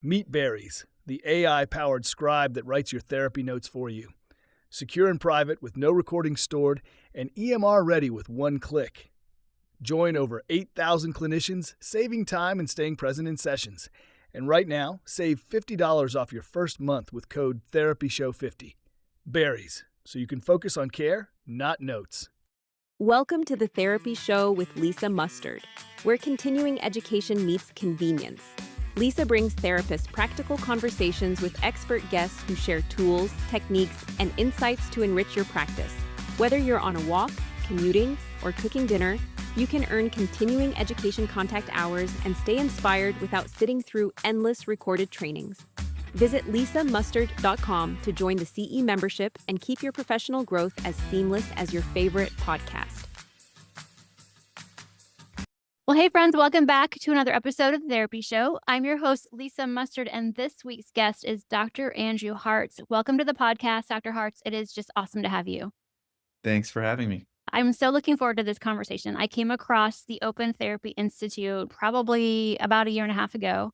Meet Berries, the AI-powered scribe that writes your therapy notes for you. Secure and private with no recordings stored and EMR ready with one click. Join over 8,000 clinicians, saving time and staying present in sessions. And right now, save $50 off your first month with code TherapyShow50. Berries, so you can focus on care, not notes. Welcome to the Therapy Show with Lisa Mustard, where continuing education meets convenience. Lisa brings therapists practical conversations with expert guests who share tools, techniques, and insights to enrich your practice. Whether you're on a walk, commuting, or cooking dinner, you can earn continuing education contact hours and stay inspired without sitting through endless recorded trainings. Visit lisamustard.com to join the CE membership and keep your professional growth as seamless as your favorite podcast. Well, hey friends, welcome back to another episode of the Therapy Show. I'm your host, Lisa Mustard, and this week's guest is Dr. Andrew Hartz. Welcome to the podcast, Dr. Hartz. It is just awesome to have you. Thanks for having me. I'm so looking forward to this conversation. I came across the Open Therapy Institute probably about a year and a half ago,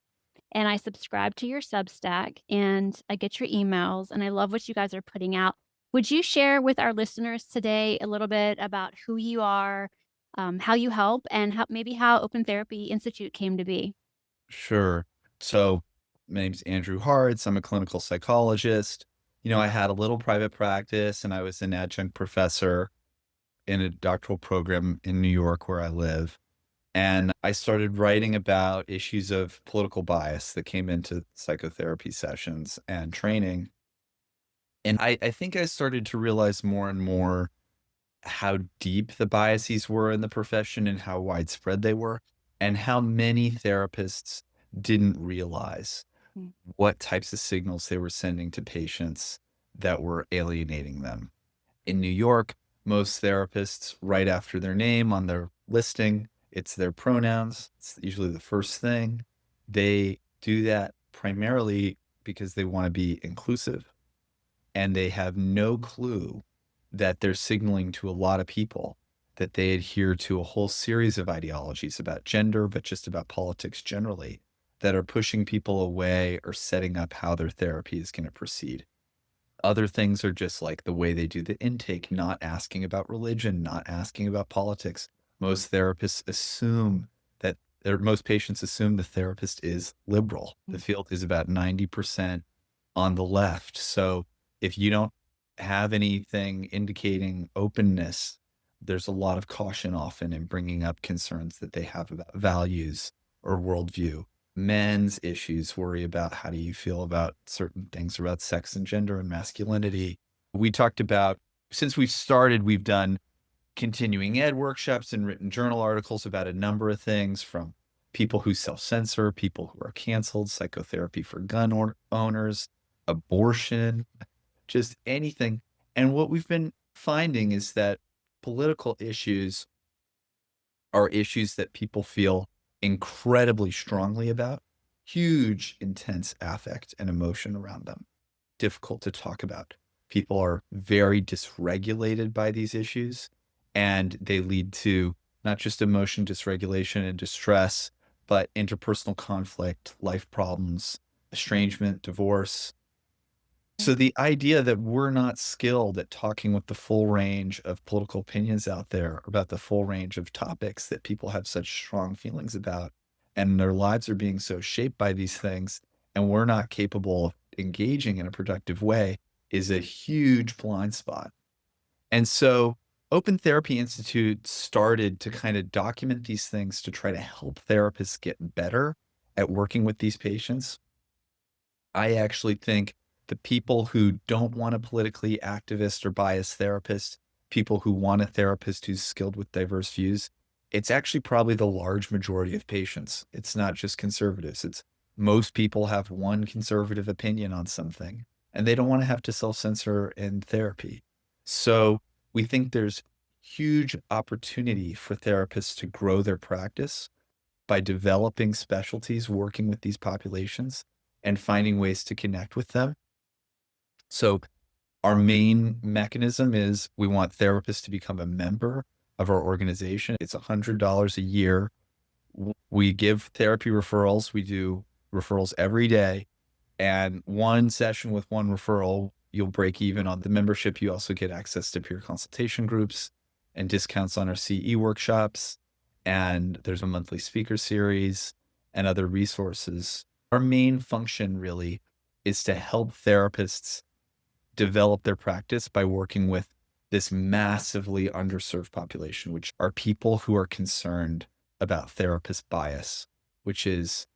and I subscribe to your Substack, and I get your emails, and I love what you guys are putting out. Would you share with our listeners today a little bit about who you are, how you help, and how Open Therapy Institute came to be? Sure. So my name's Andrew Hartz. I'm a clinical psychologist. I had a little private practice and I was an adjunct professor in a doctoral program in New York where I live. And I started writing about issues of political bias that came into psychotherapy sessions and training. And I think I started to realize more and more how deep the biases were in the profession and how widespread they were, and how many therapists didn't realize Mm. what types of signals they were sending to patients that were alienating them. In New York, most therapists write after their name on their listing. It's their pronouns. It's usually the first thing. They do that primarily because they want to be inclusive, and they have no clue that they're signaling to a lot of people that they adhere to a whole series of ideologies about gender, but just about politics generally, that are pushing people away or setting up how their therapy is going to proceed. Other things are just like the way they do the intake, not asking about religion, not asking about politics. Most therapists assume that most patients assume the therapist is liberal. The field is about 90% on the left. So if you don't have anything indicating openness, there's a lot of caution often in bringing up concerns that they have about values or worldview. Men's issues worry about how do you feel about certain things about sex and gender and masculinity. We talked about, since we've started, we've done continuing ed workshops and written journal articles about a number of things, from people who self-censor, people who are canceled, psychotherapy for gun owners, abortion, just anything. And what we've been finding is that political issues are issues that people feel incredibly strongly about, huge, intense affect and emotion around them, difficult to talk about. People are very dysregulated by these issues, and they lead to not just emotion dysregulation and distress, but interpersonal conflict, life problems, estrangement, divorce. So the idea that we're not skilled at talking with the full range of political opinions out there about the full range of topics that people have such strong feelings about, and their lives are being so shaped by these things, and we're not capable of engaging in a productive way, is a huge blind spot. And so Open Therapy Institute started to kind of document these things to try to help therapists get better at working with these patients. I actually think the people who don't want a politically activist or biased therapist, people who want a therapist who's skilled with diverse views, it's actually probably the large majority of patients. It's not just conservatives. It's most people have one conservative opinion on something, and they don't want to have to self-censor in therapy. So we think there's huge opportunity for therapists to grow their practice by developing specialties, working with these populations, and finding ways to connect with them. So our main mechanism is we want therapists to become a member of our organization. It's $100 a year. We give therapy referrals. We do referrals every day. And one session with one referral, you'll break even on the membership. You also get access to peer consultation groups and discounts on our CE workshops. And there's a monthly speaker series and other resources. Our main function really is to help therapists develop their practice by working with this massively underserved population, which are people who are concerned about therapist bias, which is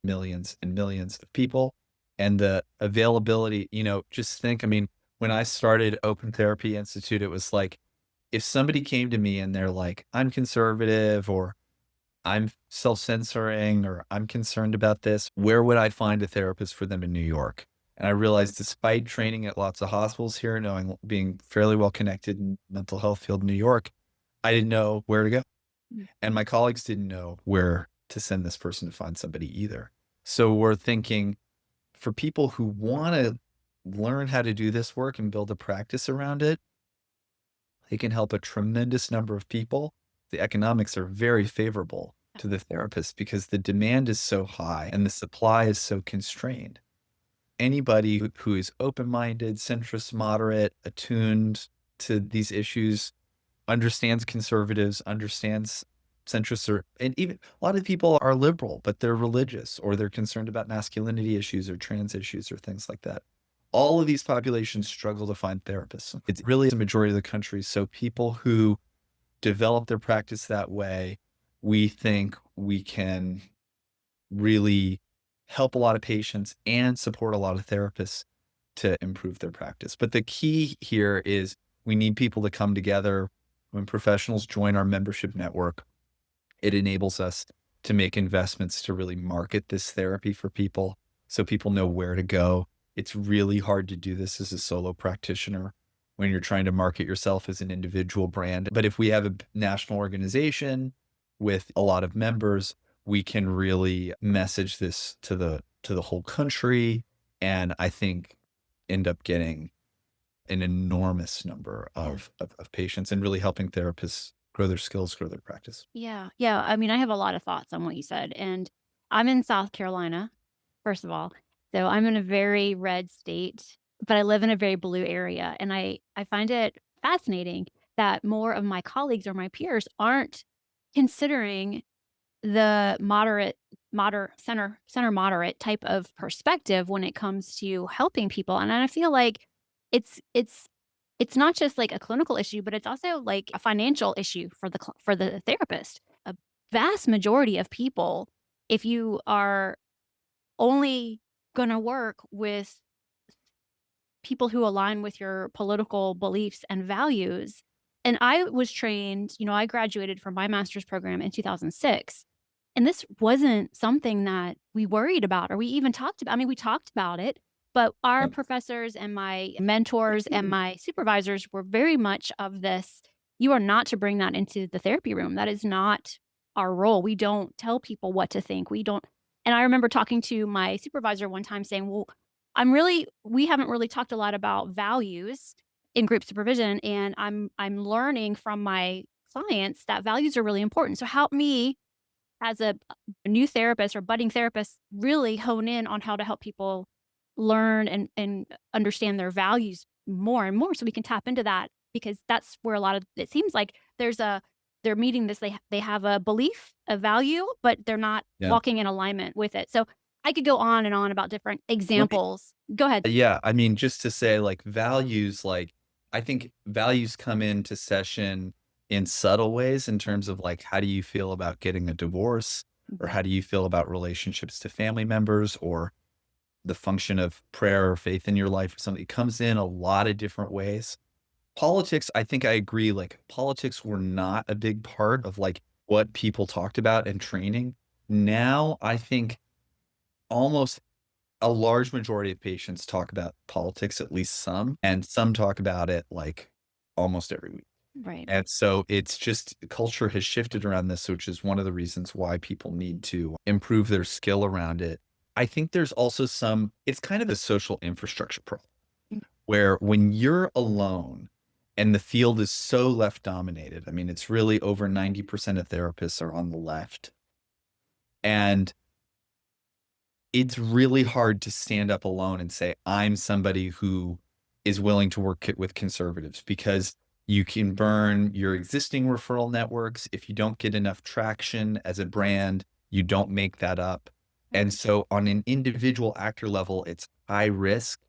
millions and millions of people. And the availability, just think, when I started Open Therapy Institute, it was like, if somebody came to me and they're like, I'm conservative, or I'm self-censoring, or I'm concerned about this, where would I find a therapist for them in New York? And I realized, despite training at lots of hospitals here, being fairly well connected in mental health field in New York, I didn't know where to go. And my colleagues didn't know where to send this person to find somebody either. So we're thinking, for people who want to learn how to do this work and build a practice around it, they can help a tremendous number of people. The economics are very favorable to the therapist because the demand is so high and the supply is so constrained. Anybody who is open-minded, centrist, moderate, attuned to these issues, understands conservatives, understands centrists, and even a lot of people are liberal, but they're religious, or they're concerned about masculinity issues or trans issues or things like that. All of these populations struggle to find therapists. It's really the majority of the country. So people who develop their practice that way, we think we can really help a lot of patients and support a lot of therapists to improve their practice. But the key here is we need people to come together. When professionals join our membership network, it enables us to make investments to really market this therapy for people so people know where to go. It's really hard to do this as a solo practitioner when you're trying to market yourself as an individual brand. But if we have a national organization with a lot of members, we can really message this to the whole country, and I think end up getting an enormous number of patients and really helping therapists grow their skills, grow their practice. Yeah. Yeah. I mean, I have a lot of thoughts on what you said. And I'm in South Carolina, first of all. So I'm in a very red state, but I live in a very blue area. And I find it fascinating that more of my colleagues or my peers aren't considering the center moderate type of perspective when it comes to helping people. And I feel like it's it's it's not just like a clinical issue, but it's also like a financial issue for for the therapist. A vast majority of people, if you are only going to work with people who align with your political beliefs and values. And I was trained, I graduated from my master's program in 2006. And this wasn't something that we worried about or we even talked about. I mean, we talked about it, but our Yep. professors and my mentors and my supervisors were very much of this. You are not to bring that into the therapy room. That is not our role. We don't tell people what to think. We don't. And I remember talking to my supervisor one time saying, well, we haven't really talked a lot about values in group supervision, and I'm learning from my clients that values are really important. So help me as a new therapist or budding therapist really hone in on how to help people learn and understand their values more and more so we can tap into that because that's where a lot of it seems like they're meeting this they have a belief, a value, but they're not Yeah. walking in alignment with it. So I could go on and on about different Let me examples. Go ahead. Yeah, just to say, values, I think values come into session in subtle ways in terms of, how do you feel about getting a divorce? Or how do you feel about relationships to family members, or the function of prayer or faith in your life or something? It comes in a lot of different ways. Politics, I think I agree, politics were not a big part of, what people talked about in training. Now, I think almost a large majority of patients talk about politics, at least some, and some talk about it almost every week. Right. And so it's just culture has shifted around this, which is one of the reasons why people need to improve their skill around it. I think there's also it's kind of a social infrastructure problem where when you're alone and the field is so left dominated, it's really over 90% of therapists are on the left. And it's really hard to stand up alone and say, I'm somebody who is willing to work with conservatives, because you can burn your existing referral networks. If you don't get enough traction as a brand, you don't make that up. And so on an individual actor level, it's high risk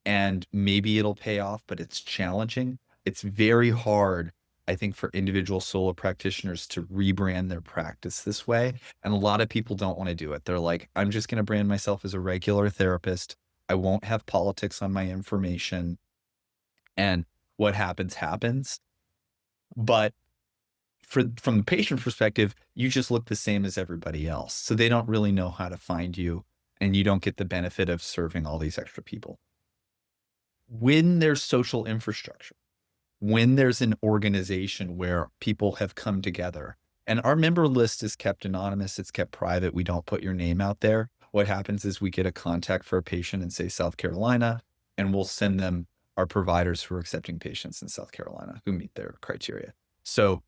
and maybe it'll pay off, but it's challenging. It's very hard, I think, for individual solo practitioners to rebrand their practice this way. And a lot of people don't want to do it. They're like, I'm just going to brand myself as a regular therapist. I won't have politics on my information. And what happens, happens. But from the patient perspective, you just look the same as everybody else. So they don't really know how to find you, and you don't get the benefit of serving all these extra people. When there's social infrastructure, when there's an organization where people have come together, and our member list is kept anonymous, it's kept private, we don't put your name out there. What happens is we get a contact for a patient in, say, South Carolina, and we'll send them our providers who are accepting patients in South Carolina who meet their criteria. So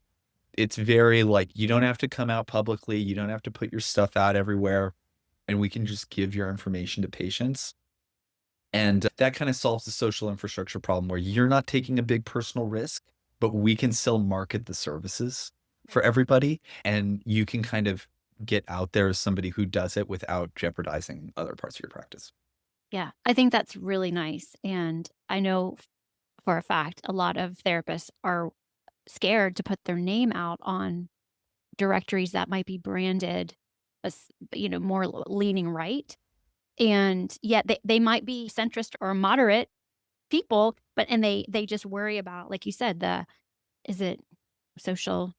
it's very like, you don't have to come out publicly, you don't have to put your stuff out everywhere, and we can just give your information to patients. And that kind of solves the social infrastructure problem where you're not taking a big personal risk, but we can still market the services for everybody. And you can kind of get out there as somebody who does it without jeopardizing other parts of your practice. Yeah, I think that's really nice. And I know for a fact a lot of therapists are scared to put their name out on directories that might be branded as, more leaning right. And yet they might be centrist or moderate people, and they just worry about, like you said, is it social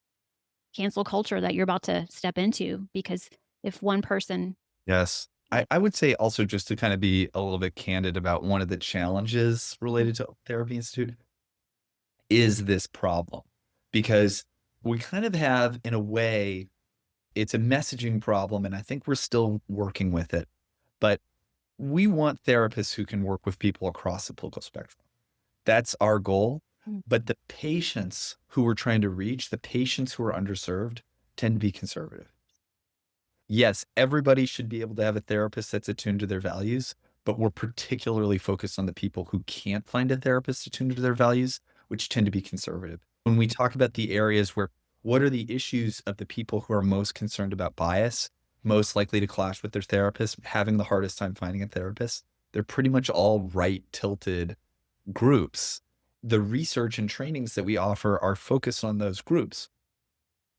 cancel culture that you're about to step into? Because if one person. Yes. I would say also, just to kind of be a little bit candid about one of the challenges related to Therapy Institute is this problem, because we kind of have, in a way, it's a messaging problem, and I think we're still working with it, but we want therapists who can work with people across the political spectrum. That's our goal. Mm. But the patients who we're trying to reach, the patients who are underserved, tend to be conservative. Yes, everybody should be able to have a therapist that's attuned to their values, but we're particularly focused on the people who can't find a therapist attuned to their values, which tend to be conservative. When we talk about the areas where, what are the issues of the people who are most concerned about bias, most likely to clash with their therapist, having the hardest time finding a therapist, they're pretty much all right-tilted groups. The research and trainings that we offer are focused on those groups,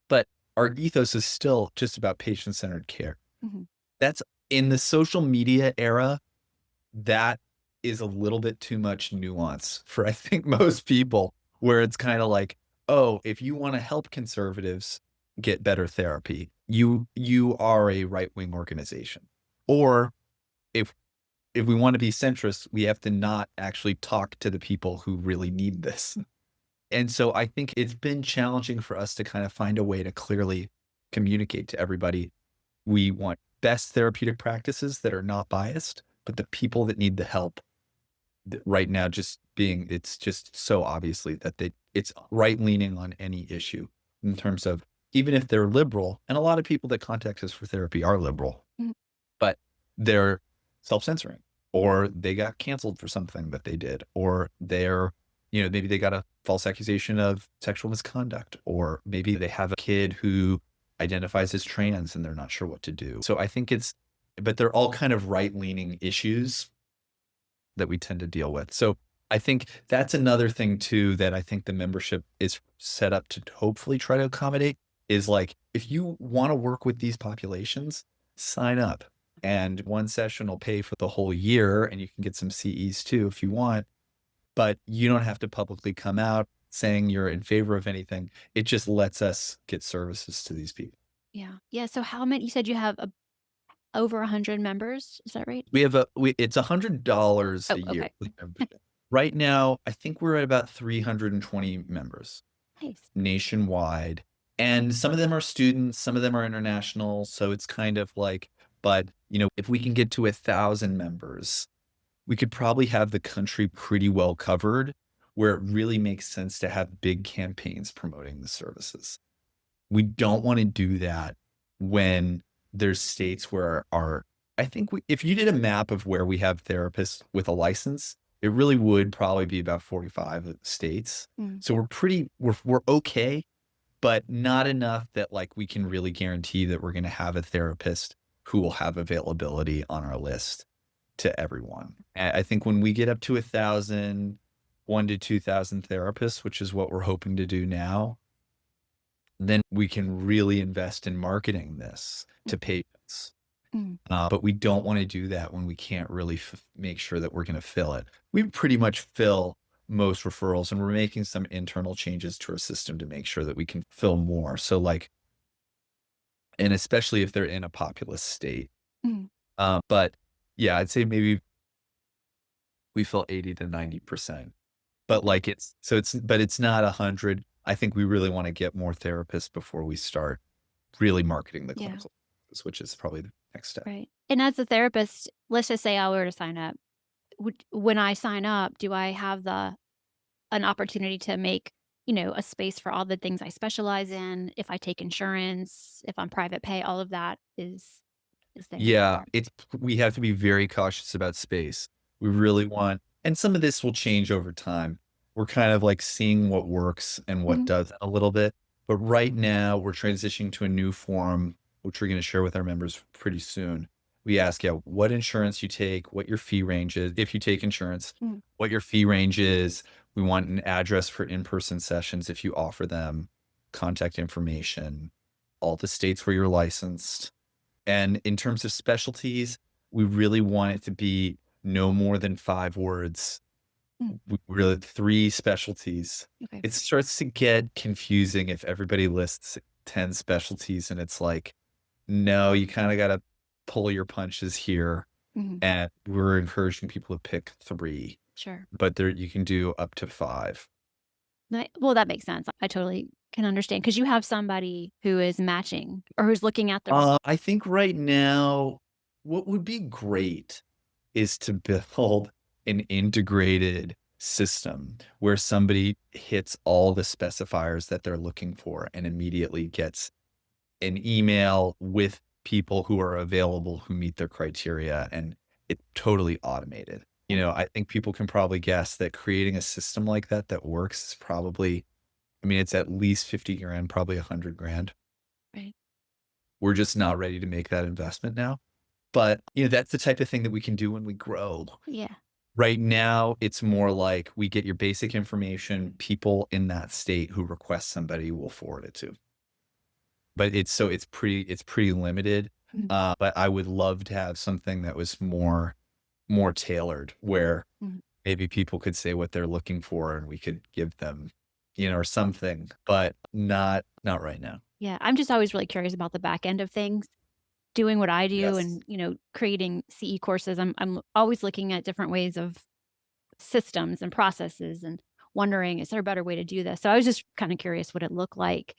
but our ethos is still just about patient-centered care. Mhm. That's, in the social media era, that is a little bit too much nuance for, I think, most people, where it's kind of like, oh, if you want to help conservatives get better therapy, you are a right-wing organization. Or if we want to be centrist, we have to not actually talk to the people who really need this. And so I think it's been challenging for us to kind of find a way to clearly communicate to everybody. We want best therapeutic practices that are not biased, but the people that need the help right now, it's just so obviously that it's right leaning on any issue, in terms of, even if they're liberal, and a lot of people that contact us for therapy are liberal, Mhm. but they're self-censoring, or they got canceled for something that they did, or they're, maybe they got a false accusation of sexual misconduct, or maybe they have a kid who identifies as trans and they're not sure what to do. So I think but they're all kind of right-leaning issues that we tend to deal with. So I think that's another thing too, that I think the membership is set up to hopefully try to accommodate, is like, if you want to work with these populations, sign up. And one session will pay for the whole year, and you can get some CEs too if you want, but you don't have to publicly come out saying you're in favor of anything. It just lets us get services to these people. Yeah. Yeah. So how many? You said you have over 100 members. Is that right? It's $100 Oh, a year okay. for the membership. Right now, I think we're at about 320 members Nice. nationwide. And some of them are students, some of them are international. So it's kind of like, but if we can get to 1,000 members, we could probably have the country pretty well covered, where it really makes sense to have big campaigns promoting the services. We don't want to do that when there's states where I think if you did a map of where we have therapists with a license, it really would probably be about 45 states. Mm. So we're okay, but not enough that like we can really guarantee that we're going to have a therapist who will have availability on our list to everyone. And I think when we get up to 1,000, 1 to 2,000 therapists, which is what we're hoping to do now, then we can really invest in marketing this to patients. Mm. But we don't want to do that when we can't really make sure that we're going to fill it. We pretty much fill most referrals, and we're making some internal changes to our system to make sure that we can fill more. So like, and especially if they're in a populous state. Mm. But yeah, I'd say maybe we fill 80 to 90%, but like but it's not 100. I think we really want to get more therapists before we start really marketing the Yeah. clinical, which is probably the next step. Right. And as a therapist, let's just say I were to sign up. When I sign up, do I have an opportunity to make, a space for all the things I specialize in? If I take insurance, if I'm private pay, all of that is there. Yeah, we have to be very cautious about space. We really want, and some of this will change over time. We're kind of like seeing what works and what Mhm. does a little bit. But right now we're transitioning to a new form, which we're going to share with our members pretty soon. We ask, yeah, what insurance you take, what your fee range is, if you take insurance, Mm. what your fee range is. We want an address for in-person sessions if you offer them, contact information, all the states where you're licensed. And in terms of specialties, we really want it to be no more than 5 words. Mm. We really 3 specialties. Okay. It starts to get confusing if everybody lists 10 specialties and it's like, no, you kind of got to pull your punches here. Mhm. And we're encouraging people to pick 3, Sure. but there you can do up to 5. Well, that makes sense. I totally can understand because you have somebody who is matching or who's looking at the. I think right now, what would be great is to build an integrated system where somebody hits all the specifiers that they're looking for and immediately gets an email with people who are available who meet their criteria, and it's totally automated. I think people can probably guess that creating a system like that that works is probably, I mean, it's at least 50 grand, probably 100 grand. Right. We're just not ready to make that investment now. But, that's the type of thing that we can do when we grow. Yeah. Right now, it's more like we get your basic information, people in that state who request somebody will forward it to. But it's pretty limited. Mhm. But I would love to have something that was more tailored, where Mhm. maybe people could say what they're looking for and we could give them, or something, but not right now. Yeah. I'm just always really curious about the back end of things. Doing what I do Yes. and, creating CE courses, I'm always looking at different ways of systems and processes and wondering, is there a better way to do this? So I was just kind of curious what it looked like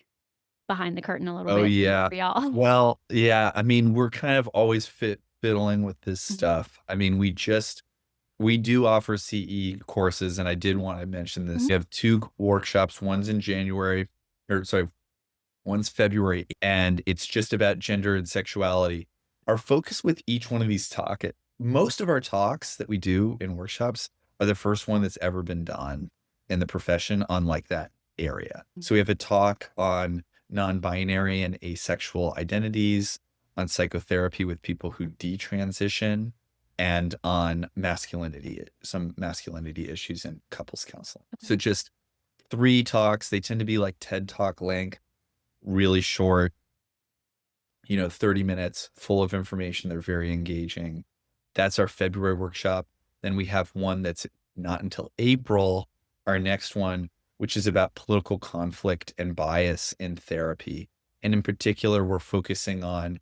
behind the curtain a little Oh, bit yeah. for y'all. Well, yeah, I mean, we're kind of always fiddling with this Mhm. stuff. I mean, we do offer CE courses, and I did want to mention this. Mhm. We have 2 workshops. One's in January, or sorry, one's February, and it's just about gender and sexuality. Our focus with each one of these most of our talks that we do in workshops are the first one that's ever been done in the profession on like that area. So we have a talk on non-binary and asexual identities, on psychotherapy with people who detransition, and on some masculinity issues in couples counseling. So just 3 talks. They tend to be like TED Talk length, really short, 30 minutes, full of information. They're very engaging. That's our February workshop. Then we have one that's not until April, our next one, which is about political conflict and bias in therapy. And in particular, we're focusing on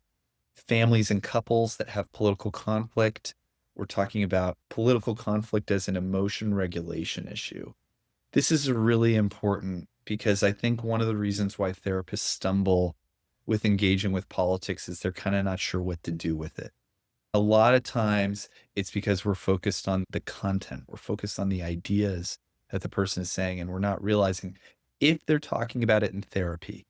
families and couples that have political conflict. We're talking about political conflict as an emotion regulation issue. This is really important because I think one of the reasons why therapists stumble with engaging with politics is they're kind of not sure what to do with it. A lot of times it's because we're focused on the content. We're focused on the ideas that the person is saying, and we're not realizing if they're talking about it in therapy,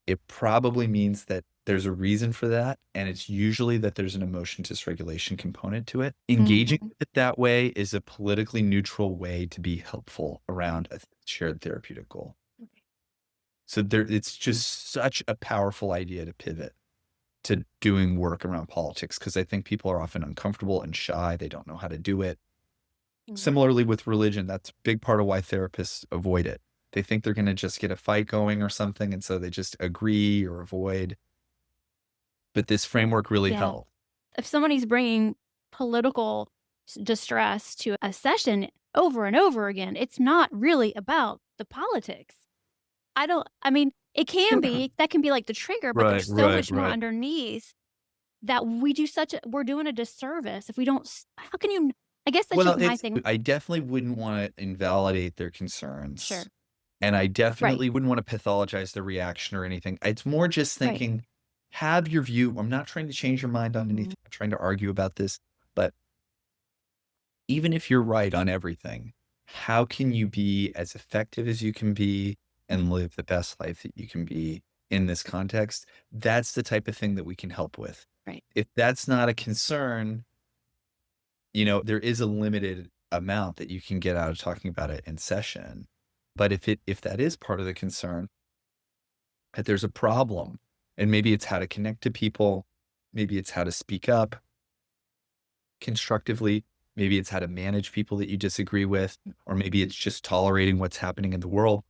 it probably means that There's a reason for that, and it's usually that there's an emotion dysregulation component to it. Engaging with it that way is a politically neutral way to be helpful around a shared therapeutic goal. So it's just such a powerful idea to pivot to doing work around politics, because I think people are often uncomfortable and shy. They don't know how to do it. Similarly with religion, that's a big part of why therapists avoid it. They think they're going to just get a fight going or something, and so they just agree or avoid. But this framework really Yeah. helps. If somebody's bringing political distress to a session over and over again, it's not really about the politics. I mean, it can be, that can be like the trigger, but there's so much more underneath that we're doing a disservice if we don't, how can you, I guess that's Well, just my thing. I definitely wouldn't want to invalidate their concerns. Sure. And I definitely wouldn't want to pathologize their reaction or anything. It's more just thinking, have your view. I'm not trying to change your mind on anything. I'm trying to argue about this. But even if you're right on everything, how can you be as effective as you can be and live the best life that you can be in this context? That's the type of thing that we can help with. Right. If that's not a concern, you know, there is a limited amount that you can get out of talking about it in session. But if that is part of the concern, that there's a problem, and maybe it's how to connect to people, maybe it's how to speak up constructively, maybe it's how to manage people that you disagree with, or maybe it's just tolerating what's happening in the world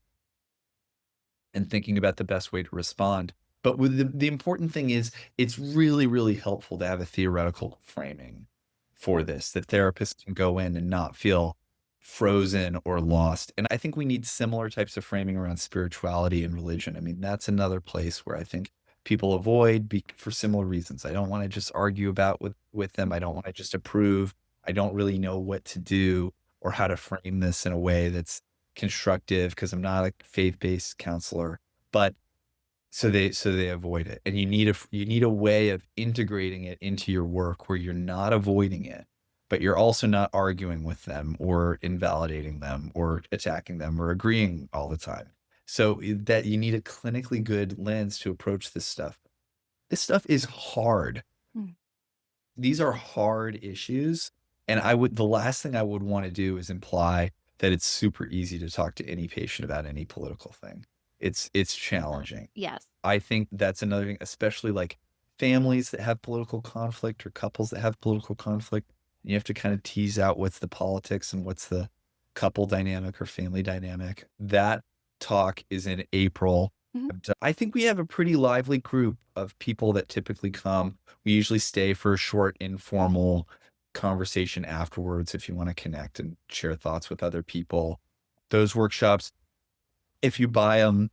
and thinking about the best way to respond. But with the important thing is, it's really, really helpful to have a theoretical framing for this, that therapists can go in and not feel frozen or lost. And I think we need similar types of framing around spirituality and religion. I mean, that's another place where I think people avoid for similar reasons. I don't want to just argue about with them. I don't want to just approve. I don't really know what to do or how to frame this in a way that's constructive, because I'm not a faith-based counselor. But so they avoid it. And you need a way of integrating it into your work where you're not avoiding it, but you're also not arguing with them or invalidating them or attacking them or agreeing all the time. So that you need a clinically good lens to approach this stuff. This stuff is hard. These are hard issues. And the last thing I would want to do is imply that it's super easy to talk to any patient about any political thing. It's challenging. Yes. I think that's another thing, especially like families that have political conflict or couples that have political conflict. You have to kind of tease out what's the politics and what's the couple dynamic or family dynamic. That talk is in April. I think we have a pretty lively group of people that typically come. We usually stay for a short, informal conversation afterwards if you want to connect and share thoughts with other people. Those workshops, if you buy them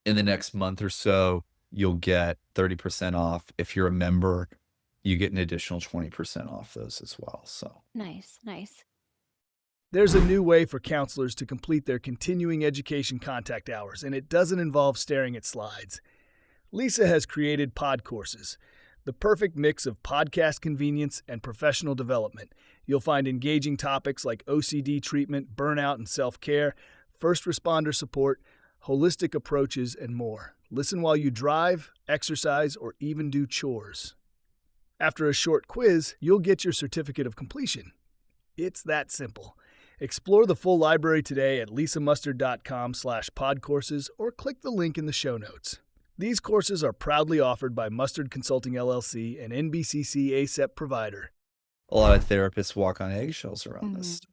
in the next month or so, you'll get 30% off. If you're a member, you get an additional 20% off those as well. So Nice. There's a new way for counselors to complete their continuing education contact hours, and it doesn't involve staring at slides. Lisa has created Pod Courses, the perfect mix of podcast convenience and professional development. You'll find engaging topics like OCD treatment, burnout and self-care, first responder support, holistic approaches, and more. Listen while you drive, exercise, or even do chores. After a short quiz, you'll get your certificate of completion. It's that simple. Explore the full library today at lisamustard.com/podcourses or click the link in the show notes. These courses are proudly offered by Mustard Consulting LLC, an NBCC ACEP provider. A lot of therapists walk on eggshells around this stuff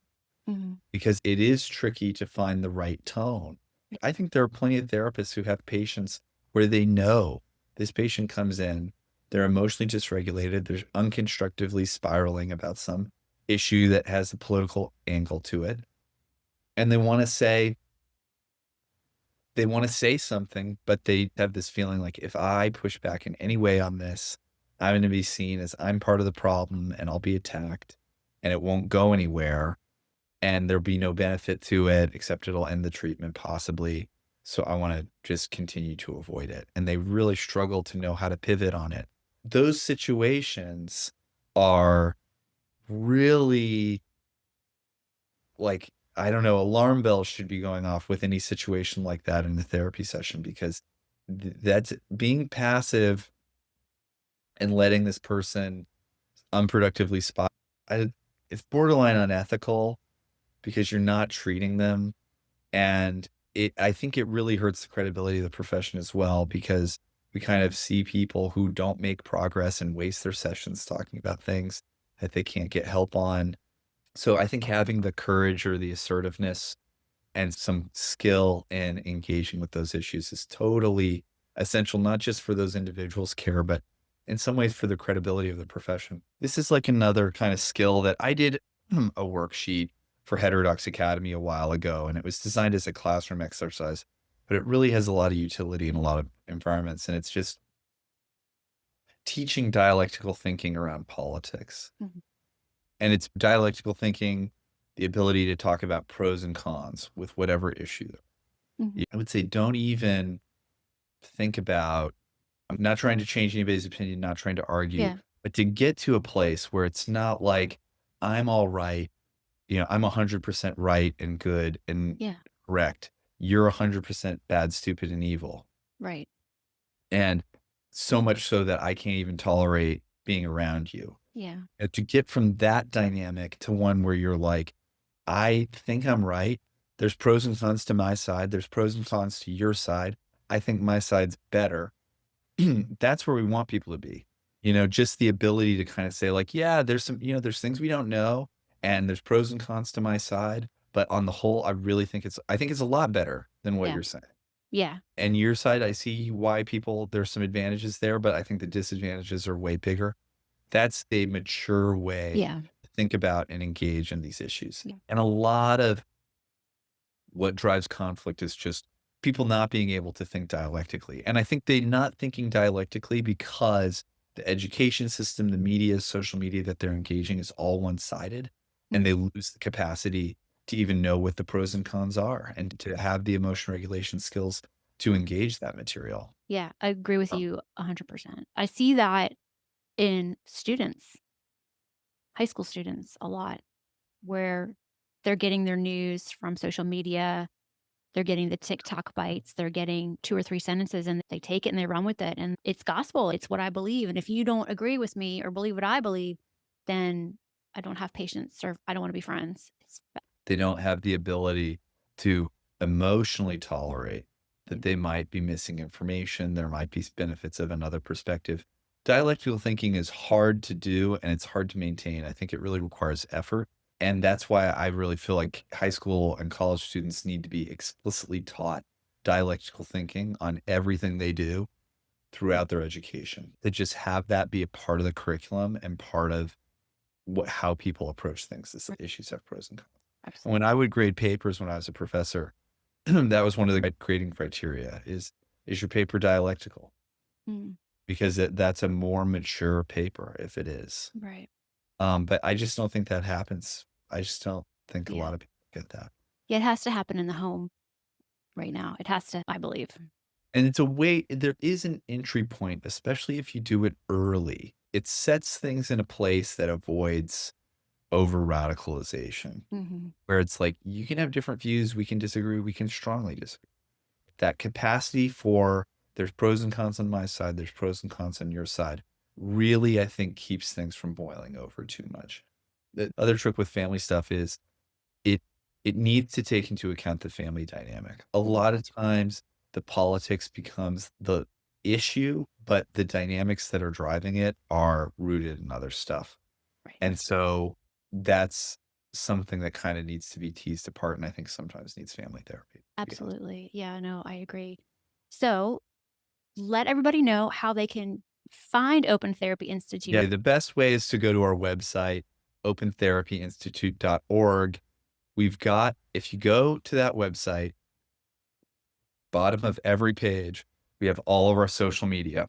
because it is tricky to find the right tone. I think there are plenty of therapists who have patients where they know this patient comes in, they're emotionally dysregulated, they're unconstructively spiraling about some issue that has a political angle to it. And they want to say something, but they have this feeling like, if I push back in any way on this, I'm going to be seen as I'm part of the problem and I'll be attacked and it won't go anywhere and there'll be no benefit to it except it'll end the treatment possibly. So I want to just continue to avoid it. And they really struggle to know how to pivot on it. Those situations are really, like, I don't know, alarm bells should be going off with any situation like that in the therapy session, because That's being passive and letting this person unproductively spot. It's borderline unethical because you're not treating them. And I think it really hurts the credibility of the profession as well, because we kind of see people who don't make progress and waste their sessions talking about things that they can't get help on. So I think having the courage or the assertiveness and some skill in engaging with those issues is totally essential, not just for those individuals' care, but in some ways for the credibility of the profession. This is like another kind of skill that I did a worksheet for Heterodox Academy a while ago, and it was designed as a classroom exercise, but it really has a lot of utility in a lot of environments. And it's just teaching dialectical thinking around politics. Mhm. And it's dialectical thinking, the ability to talk about pros and cons with whatever issue. Mhm. I would say don't even think about, I'm not trying to change anybody's opinion, not trying to argue, Yeah. but to get to a place where it's not like I'm all right, I'm 100% right and good and Yeah. correct. You're 100% bad, stupid, and evil. Right. And so much so that I can't even tolerate being around you. Yeah. And to get from that dynamic to one where you're like, I think I'm right. There's pros and cons to my side. There's pros and cons to your side. I think my side's better. That's where we want people to be. Just the ability to kind of say like, yeah, there's some, there's things we don't know and there's pros and cons to my side. But on the whole, I think it's a lot better than what Yeah. you're saying. Yeah. And your side, I see why there's some advantages there, but I think the disadvantages are way bigger. That's a mature way Yeah. to think about and engage in these issues. Yeah. And a lot of what drives conflict is just people not being able to think dialectically. And I think they're not thinking dialectically because the education system, the media, social media that they're engaging is all one-sided, and they lose the capacity to even know what the pros and cons are and to have the emotion regulation skills to engage that material. Yeah. I agree with you 100%. I see that in students, high school students a lot, where they're getting their news from social media. They're getting the TikTok bites. They're getting 2 or 3 sentences and they take it and they run with it. And it's gospel. It's what I believe. And if you don't agree with me or believe what I believe, then I don't have patience or I don't want to be friends. They don't have the ability to emotionally tolerate that they might be missing information. There might be benefits of another perspective. Dialectical thinking is hard to do and it's hard to maintain. I think it really requires effort. And that's why I really feel like high school and college students need to be explicitly taught dialectical thinking on everything they do throughout their education. To just have that be a part of the curriculum and part of how people approach things. This issues have pros and cons. Absolutely. When I would grade papers when I was a professor, that was one of the grading criteria is your paper dialectical? Mm, Because that's a more mature paper if it is. right. But I just don't think that happens. I just don't think a Yeah. lot of people get that. Yeah. It has to happen in the home right now. It has to, I believe. And there is an entry point, especially if you do it early. It sets things in a place that avoids over radicalization, Hmm. where it's like, you can have different views, we can disagree, we can strongly disagree. That capacity for there's pros and cons on my side, there's pros and cons on your side, really, I think, keeps things from boiling over too much. The other trick with family stuff is it it needs to take into account the family dynamic. A lot of times the politics becomes the issue, but the dynamics that are driving it are rooted in other stuff. Right. And so that's something that kind of needs to be teased apart, and I think sometimes needs family therapy. Absolutely. Yeah, no, I agree. So let everybody know how they can find Open Therapy Institute. Yeah, the best way is to go to our website, opentherapyinstitute.org. If you go to that website, bottom of every page, we have all of our social media.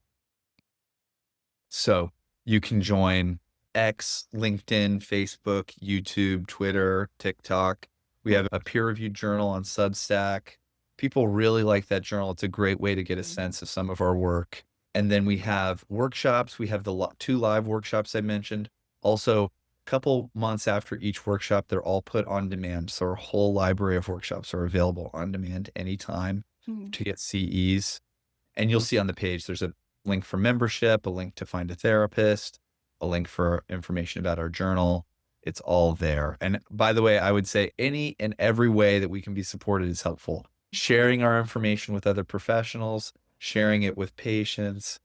So you can join X, LinkedIn, Facebook, YouTube, Twitter, TikTok. We have a peer-reviewed journal on Substack. People really like that journal. It's a great way to get a sense of some of our work. And then we have workshops. We have the 2 live workshops I mentioned. Also, a couple months after each workshop, they're all put on demand. So our whole library of workshops are available on demand anytime Mhm. to get CEs. And you'll see on the page, there's a link for membership, a link to find a therapist, a link for information about our journal. It's all there. And by the way, I would say any and every way that we can be supported is helpful. Sharing our information with other professionals, sharing it with patients,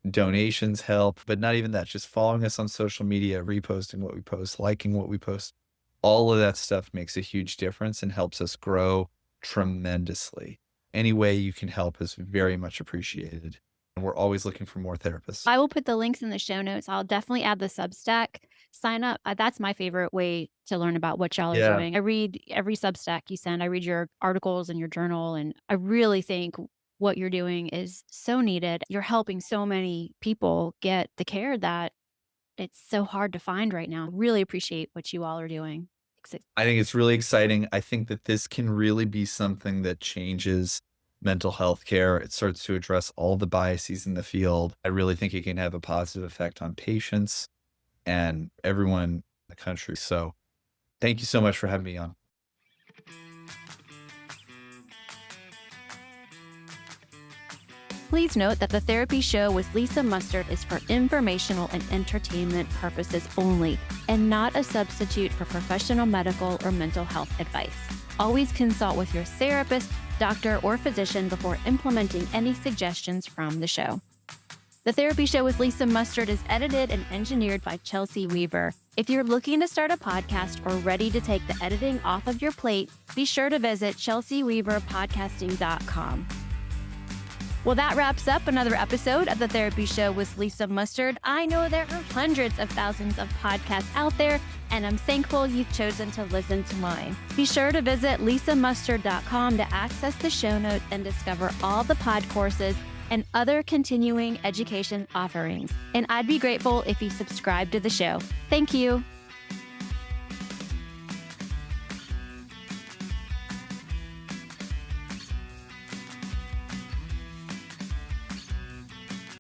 donations help, but not even that, just following us on social media, reposting what we post, liking what we post. All of that stuff makes a huge difference and helps us grow tremendously. Any way you can help is very much appreciated. And we're always looking for more therapists. I will put the links in the show notes. I'll definitely add the Substack. Sign up. That's my favorite way to learn about what y'all are doing. I read every Substack you send. I read your articles and your journal, and I really think what you're doing is so needed. You're helping so many people get the care that it's so hard to find right now. Really appreciate what you all are doing. I think it's really exciting. I think that this can really be something that changes mental health care. It starts to address all the biases in the field. I really think it can have a positive effect on patients and everyone in the country. So thank you so much for having me on. Please note that the Therapy Show with Lisa Mustard is for informational and entertainment purposes only, and not a substitute for professional medical or mental health advice. Always consult with your therapist, doctor, or physician before implementing any suggestions from the show. The Therapy Show with Lisa Mustard is edited and engineered by Chelsea Weaver. If you're looking to start a podcast or ready to take the editing off of your plate, be sure to visit chelseaweaverpodcasting.com. Well, that wraps up another episode of The Therapy Show with Lisa Mustard. I know there are hundreds of thousands of podcasts out there, and I'm thankful you've chosen to listen to mine. Be sure to visit lisamustard.com to access the show notes and discover all the pod courses and other continuing education offerings. And I'd be grateful if you subscribe to the show. Thank you.